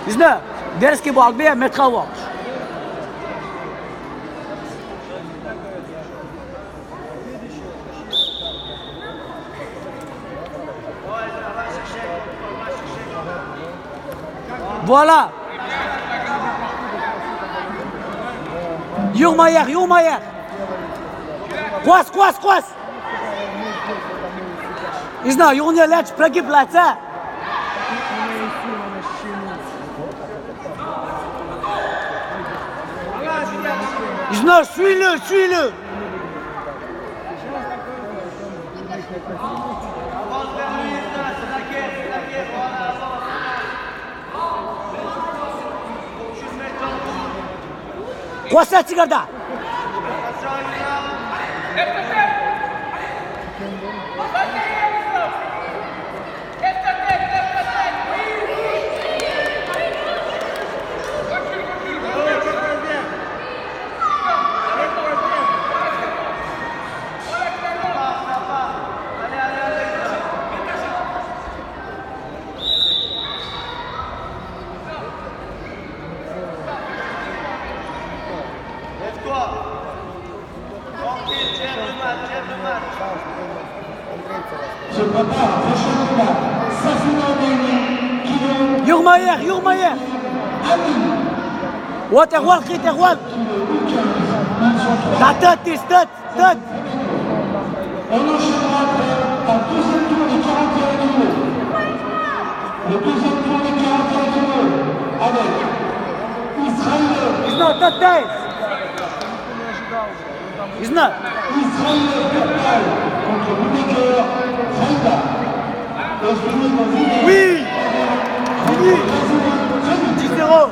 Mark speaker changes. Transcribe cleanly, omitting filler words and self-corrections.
Speaker 1: 19. Derski bu albiye metkava. Voilà. Yurma yer. Quas. Izna, yurnia leci, plăchi plața. Izna, suis-le. Quasa çıkarda. Yurma yer. Terroir. Ta tête.
Speaker 2: On enchaînera un deuxième tour de 41 kilos. Le deuxième tour de 41 kilos avec Israël.
Speaker 1: Izna, tête. Izna.
Speaker 2: Israël Berkal contre Rudiger Zaida.
Speaker 1: Oui. Fini. 10-0.